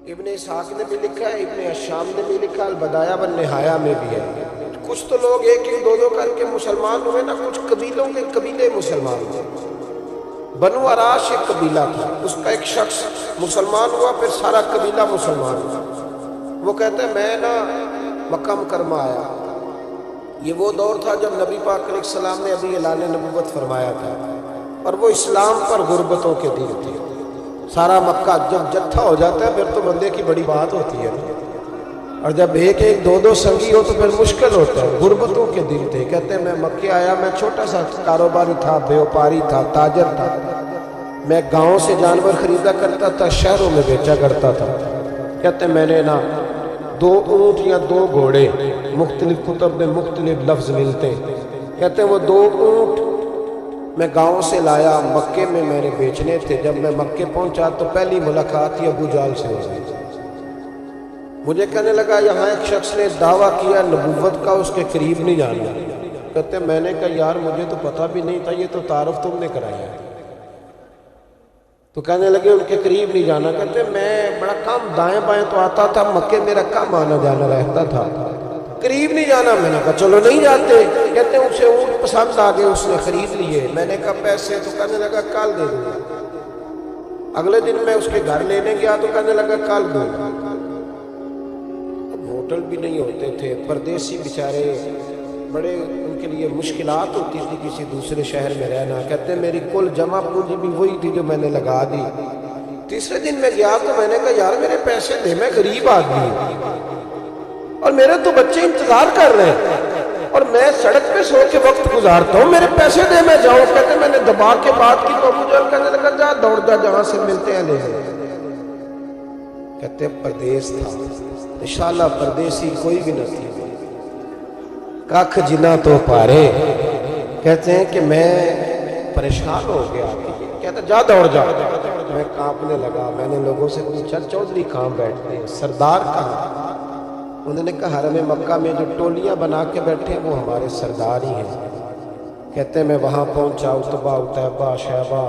ابن اسحاق نے بھی لکھا ہے، ابن الشام نے بھی لکھا، البدایہ والنہایہ میں بھی ہے۔ کچھ تو لوگ ایک ایک دو کر کے مسلمان ہوئے نا، کچھ قبیلوں کے قبیلے مسلمان ہوئے۔ بنو عراش ایک قبیلہ تھا، اس کا ایک شخص مسلمان ہوا، پھر سارا قبیلہ مسلمان ہوا۔ وہ کہتے ہیں میں نا مکہ مکرمہ آیا، یہ وہ دور تھا جب نبی پاک علیہ السلام نے ابھی اعلان نبوت فرمایا تھا، اور وہ اسلام پر غربتوں کے دن تھے۔ سارا مکہ جب جتھا ہو جاتا ہے پھر تو بندے کی بڑی بات ہوتی ہے، اور جب ایک ایک دو سنگی ہو تو پھر مشکل ہوتا ہے۔ غربتوں کے دن تھے۔ کہتے ہیں میں مکے آیا، میں چھوٹا سا کاروباری تھا، بیوپاری تھا، تاجر تھا۔ میں گاؤں سے جانور خریدا کرتا تھا، شہروں میں بیچا کرتا تھا۔ کہتے ہیں میں نے نا 2 اونٹ یا 2 گھوڑے، مختلف کتب میں مختلف لفظ ملتے ہیں۔ کہتے ہیں وہ 2 اونٹ میں گاؤں سے لایا، مکے میں نے بیچنے تھے۔ جب میں مکے پہنچا تو پہلی ملاقات ہی ابو جہل سے ہو گئی۔ مجھے کہنے لگا یہاں ایک شخص نے دعویٰ کیا نبوت کا، اس کے قریب نہیں جانا۔ کہتے ہیں میں نے کہا یار مجھے تو پتہ بھی نہیں تھا، یہ تو تعارف تم نے کرایا ہے۔ تو کہنے لگے ان کے قریب نہیں جانا۔ کہتے ہیں میں بڑا کم دائیں بائیں تو آتا تھا، مکے میرا کم آنا جانا رہتا تھا، قریب نہیں جانا۔ میں نے کہا چلو نہیں جاتے۔ کہتے ہیں اسے اونٹ پسند آ گئے، اس نے خرید لیے۔ میں نے کہا پیسے؟ تو کہنے لگا کل دے دوں گا۔ اگلے دن میں اس کے گھر لینے گیا تو کہنے لگا کل دوں گا۔ ہوٹل بھی نہیں ہوتے تھے، پردیسی بیچارے، بڑے ان کے لیے مشکلات ہوتی تھی کسی دوسرے شہر میں رہنا۔ کہتے ہیں میری کل جمع پونجی بھی وہی تھی جو میں نے لگا دی۔ تیسرے دن میں گیا تو میں نے کہا یار میرے پیسے دے، میں غریب آدمی ہوں اور میرے تو بچے انتظار کر رہے ہیں اور میں سڑک پہ سو کے وقت گزارتا ہوں، میرے پیسے دے میں جاؤں۔ کہتے ہیں میں نے دبا کے بات کی تو ابو جہل کہنے لگا جا دوڑ جا، جہاں سے ملتے ہیں لے لے۔ کہتے ہیں پردیس تھا، انشاءاللہ پردیسی کوئی بھی نہ تھی، کاکھ جنا تو پارے۔ کہتے ہیں کہ میں پریشان ہو گیا۔ کہتا جا دوڑ جا۔ میں کانپنے لگا۔ میں نے لوگوں سے پوچھا چودھری کہاں بیٹھتے ہیں، سردار کہاں؟ انہوں نے کہا حرم مکہ میں جو ٹولیاں بنا کے بیٹھے ہیں وہ ہمارے سردار ہی ہیں۔ کہتے ہیں میں وہاں پہنچا، عتبہ، عتیبہ، شیبہ،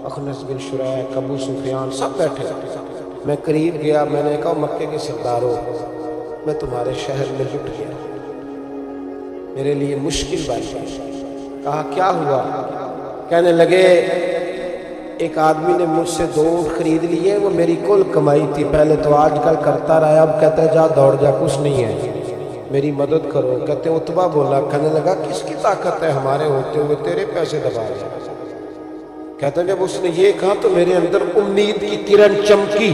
اخنس بن شریح، ابو سفیان سب بیٹھے۔ میں قریب گیا، میں نے کہا مکے کے سرداروں میں تمہارے شہر میں لٹ گیا، میرے لیے مشکل بات ہے۔ کہا کیا ہوا؟ کہنے لگے ایک آدمی نے مجھ سے 2 اونٹ خرید لیے، وہ میری کل کمائی تھی، پہلے تو آج کل کرتا رہا، اب کہتا ہے جا دوڑ جا، کچھ نہیں ہے، میری مدد کرو۔ کہتے ہیں عتبہ بولا، کہنے لگا کس کی طاقت ہے ہمارے ہوتے ہوئے تیرے پیسے دبا رہے؟ کہتے ہیں جب اس نے یہ کہا تو میرے اندر امید کی کرن چمکی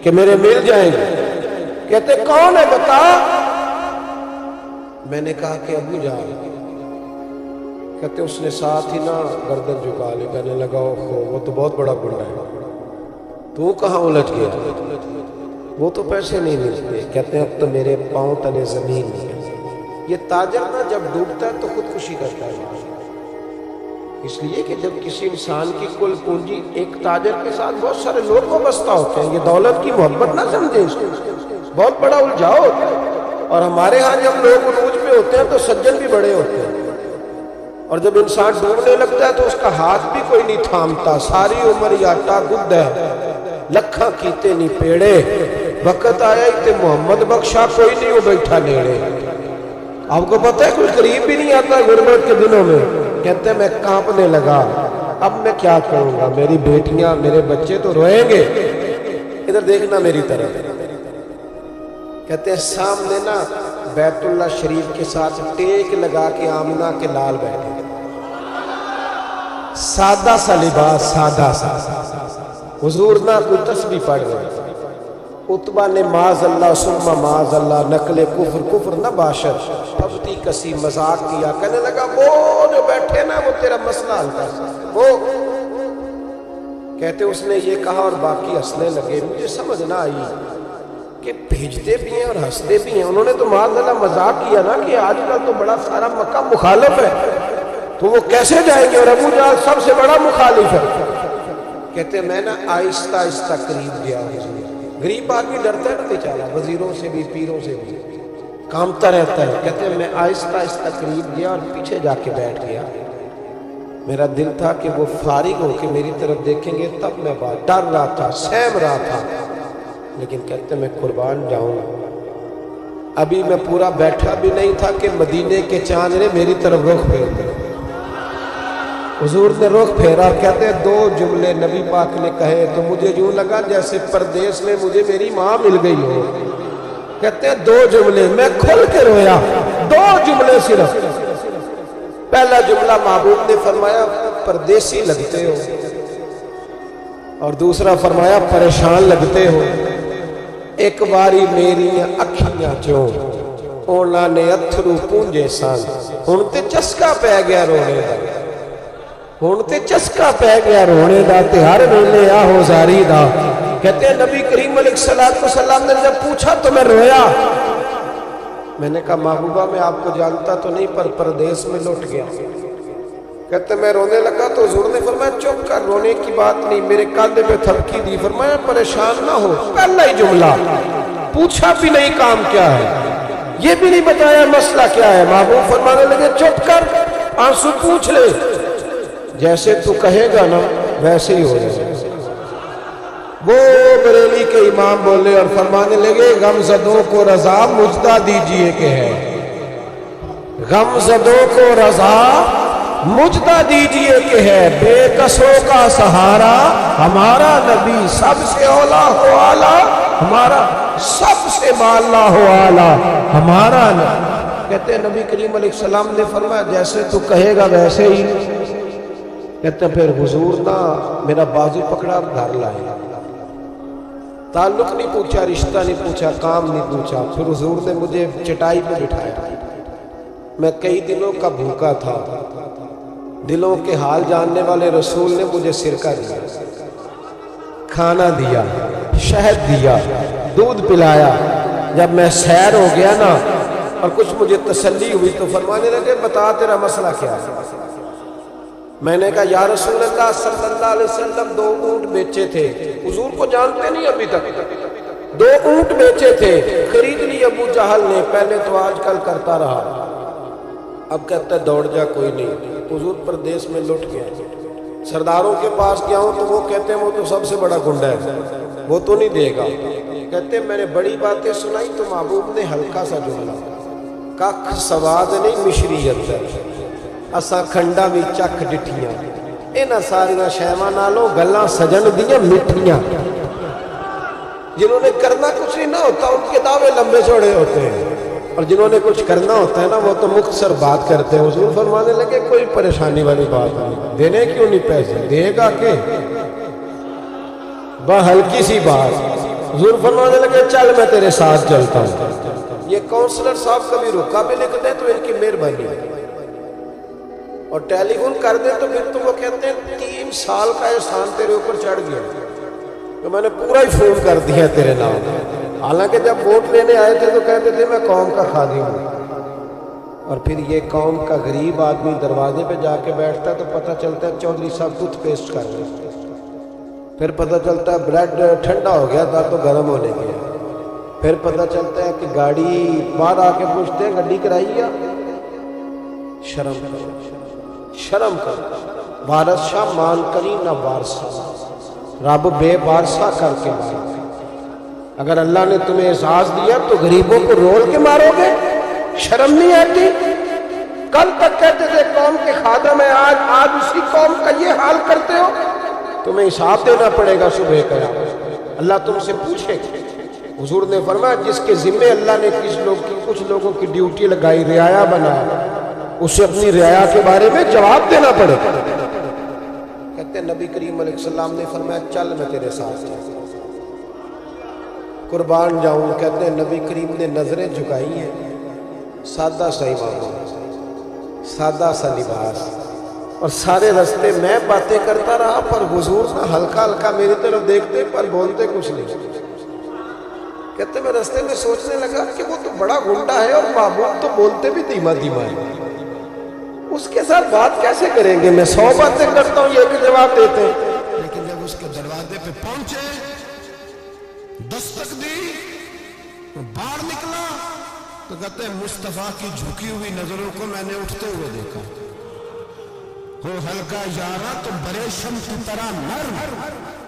کہ میرے مل جائیں گے۔ کہتے کون ہے بتا؟ میں نے کہا کہ ابو جہل۔ کہتے اس نے ساتھ ہی نا گردن جھکا لی، کہنے لگا اوہو وہ تو بہت بڑا گنڈا ہے، تو کہاں الجھ گیا؟ وہ تو پیسے نہیں ملتے۔ کہتے ہیں اب تو میرے پاؤں تلے زمین نہیں ہے۔ یہ تاجر نا جب ڈوبتا ہے تو خودکشی کرتا ہے، اس لیے کہ جب کسی انسان کی کل پونجی ایک تاجر کے ساتھ بہت سارے لوگ وابستہ ہوتے ہیں، یہ دولت کی محبت نہ سمجھیں، اس کو بہت بڑا الجھاؤ ہوتا ہے۔ اور ہمارے ہاں جب لوگ عروج پہ ہوتے ہیں تو سجن بھی بڑے ہوتے ہیں، اور جب انسان ڈوبنے لگتا ہے تو اس کا ہاتھ بھی کوئی نہیں تھامتا۔ ساری عمر یاٹا گد ہے، لکھاں کیتے نہیں پیڑے، وقت آیا تے محمد بخشا کوئی نہیں وہ بیٹھا نیڑے۔ آپ کو پتہ ہے کوئی قریب بھی نہیں آتا غربت کے دنوں میں۔ کہتے ہیں میں کانپنے لگا، اب میں کیا کروں گا، میری بیٹیاں میرے بچے تو روئیں گے۔ ادھر دیکھنا میری طرف۔ کہتے ہیں سامنے نا بیت اللہ شریف کے ساتھ ٹیک لگا کے آمنہ کے لال بیٹھے، سادہ سا لباس، سادہ سا، حضور نہ کوئی تسبیح پڑھ رہے۔ عتبہ نے معاذ اللہ ثم معاذ اللہ، نقل کفر نہ باشد، پھپتی کسی مذاق کیا۔ کہنے لگا وہ جو بیٹھے نا وہ تیرا مسئلہ حل کر سکتے وہ۔ کہتے اس نے یہ کہا اور باقی ہنسنے لگے۔ مجھے سمجھ نہ آئی کہ بھیجتے بھی ہیں اور ہنستے بھی ہیں۔ انہوں نے تو معاذ اللہ مذاق کیا نا کہ آج کل تو بڑا سارا مکہ مخالف ہے، تو وہ کیسے جائیں گے، اور ابو جہل سب سے بڑا مخالف ہے۔ کہتے میں نا آہستہ آہستہ قریب گیا۔ غریب آدمی ڈرتا ہے نا بیچارہ، وزیروں سے بھی پیروں سے بھی کامتا رہتا ہے۔ کہتے ہیں میں آہستہ آہستہ قریب گیا اور پیچھے جا کے بیٹھ گیا۔ میرا دل تھا کہ وہ فارغ ہو کے میری طرف دیکھیں گے تب میں بات، ڈر رہا تھا، سہم رہا تھا۔ لیکن کہتے میں قربان جاؤں، ابھی میں پورا بیٹھا بھی نہیں تھا کہ مدینے کے چاند نے میری طرف رخ پھیر دیا۔ حضور نے رخ پھیرا اور کہتے ہیں 2 جملے نبی پاک نے کہے تو مجھے یوں لگا جیسے پردیس میں مجھے میری ماں مل گئی ہو۔ کہتے ہیں 2 جملے، میں کھل کے رویا، 2 جملے صرف۔ پہلا جملہ محبوب نے فرمایا پردیسی لگتے ہو، اور دوسرا فرمایا پریشان لگتے ہو۔ ایک باری میری اکھیاں چوں اونا نے اتھرو پونجے سان، ہن تے چسکا پہ گیا رونے دا، ہن تے چسکا پہ گیا رونے دا، تے ہر ویلے آہو زاری دا۔ کہتے ہیں نبی کریم علیہ السلام نے جب پوچھا تو میں رویا۔ میں نے کہا محبوبہ میں آپ کو جانتا تو نہیں پر پردیس میں لوٹ گیا۔ کہتے میں رونے لگا تو حضور نے فرمایا چپ کر، رونے کی بات نہیں، میرے کاندھے پہ تھپکی دی، فرمایا پریشان نہ ہو۔ پہلا ہی جملہ، پوچھا بھی نہیں کام کیا ہے، یہ بھی نہیں بتایا مسئلہ کیا ہے، محبوب فرمانے لگے چپ کر، آنسو پوچھ لے، جیسے تو کہے گا نا ویسے ہی ہو جائے۔ وہ بریلی کے امام بولے اور فرمانے لگے غم زدوں کو رضا مجدہ دیجئے کہ ہے، غم زدوں کو رضا مجدہ دیجئے کہ ہے، بے کسوں کا سہارا ہمارا نبی، سب سے اولا ہو آلہ ہمارا، سب سے بالا ہو آلہ ہمارا نبی۔ کہتے ہیں نبی کریم علیہ السلام نے فرمایا جیسے تو کہے گا ویسے ہی۔ کہتے ہیں پھر حضور نے میرا بازو پکڑا اور گھر لائے، تعلق نہیں پوچھا، رشتہ نہیں پوچھا، کام نہیں پوچھا۔ پھر حضور نے مجھے چٹائی پہ بٹھایا، میں کئی دنوں کا بھوکا تھا، دلوں کے حال جاننے والے رسول نے مجھے سرکہ دیا، کھانا دیا، شہد دیا، دودھ پلایا۔ جب میں سیر ہو گیا نا اور کچھ مجھے تسلی ہوئی تو فرمانے لگے بتا تیرا مسئلہ کیا ہے۔ میں نے کہا یا رسول اللہ صلی اللہ علیہ وسلم 2 اونٹ بیچے تھے، حضور کو جانتے نہیں ابھی تک، 2 اونٹ بیچے تھے، خرید لی ابو جہل نے، پہلے تو آج کل کرتا رہا، اب کہتا ہے دوڑ جا کوئی نہیں۔ حضور پردیس میں لٹ گیا، سرداروں کے پاس گیا ہوں تو وہ کہتے ہیں وہ تو سب سے بڑا گنڈا ہے، وہ تو نہیں دے گا۔ کہتے ہیں میں نے بڑی باتیں سنائی تو محبوب نے ہلکا سا جملہ، ککھ سواد نہیں مشریت ہے، اساں کھنڈا بھی چکھ ڈٹھیاں، انہاں ساریاں شیواں نالوں گلاں سجن دیاں مٹھیاں۔ جنہوں نے کرنا کچھ نہیں نہ ہوتا ان کے دعوے لمبے چوڑے ہوتے ہیں، اور جنہوں نے کچھ کرنا ہوتا ہے نا وہ تو مختصر بات کرتے ہیں۔ حضور فرمانے لگے کوئی پریشانی والی بات نہیں، دینے کیوں نہیں پیسے، دے گا کہ ہلکی سی بات۔ حضور فرمانے لگے چل میں تیرے ساتھ چلتا ہوں۔ یہ کونسلر صاحب کبھی رکا بھی لکھ دیں تو ان کی مہربانی ہے، اور ٹیلی فون کر دیں تو پھر تو وہ کہتے ہیں 3 سال کا احسان تیرے اوپر چڑھ گیا تو میں نے پورا ہی فون کر دیا تیرے نام۔ حالانکہ جب ووٹ لینے آئے تھے تو کہتے تھے میں قوم کا خادم ہوں، اور پھر یہ قوم کا غریب آدمی دروازے پہ جا کے بیٹھتا ہے تو پتہ چلتا ہے چودھری صاحب ٹوتھ پیسٹ کر رہے ہیں، پھر پتہ چلتا ہے بریڈ ٹھنڈا ہو گیا تھا تو گرم ہونے گیا، پھر پتہ چلتا ہے کہ گاڑی باہر آ کے پوچھتے ہیں گڈی کرائی ہے، شرم کرو، شرم کرو، وارث شاہ مان کری نہ وارثہ، رب بے وارثہ کر کے مارے۔ اگر اللہ نے تمہیں احساس دیا تو غریبوں کو رول کے مارو گے، شرم نہیں آتی؟ کل تک کہتے تھے قوم کے خادم ہیں، آج اسی قوم کا یہ حال کرتے ہو، تمہیں حساب دینا پڑے گا صبح قیامت، اللہ تم سے پوچھے گا۔ حضور نے فرمایا جس کے ذمے اللہ نے کچھ لوگوں کی ڈیوٹی لگائی، رعایا بنایا، اسے اپنی رعایا کے بارے میں جواب دینا پڑے گا۔ کہتے ہیں نبی کریم علیہ السلام نے فرمایا چل میں تیرے ساتھ قربان جاؤں۔ کہتے ہیں نبی کریم نے نظریں جھکائی ہیں، سادہ سا امام، سادہ سا لباس، اور سارے رستے میں باتیں کرتا رہا، پر حضور نہ ہلکا ہلکا میری طرف دیکھتے پر بولتے کچھ نہیں۔ کہتے میں رستے میں سوچنے لگا کہ وہ تو بڑا گنڈا ہے اور محبوب تو بولتے بھی دھیما دھیما ہے، اس کے ساتھ بات کیسے کریں گے؟ میں 100 باتیں کرتا ہوں، یہ ایک جواب دیتے ہیں۔ لیکن جب اس کے دروازے پہ پہنچے، دستک دی، باہر نکلا تو کہتے ہیں مصطفیٰ کی جھکی ہوئی نظروں کو میں نے اٹھتے ہوئے دیکھا، ہو ہلکا یارا تو برے شمس کی طرح نرم،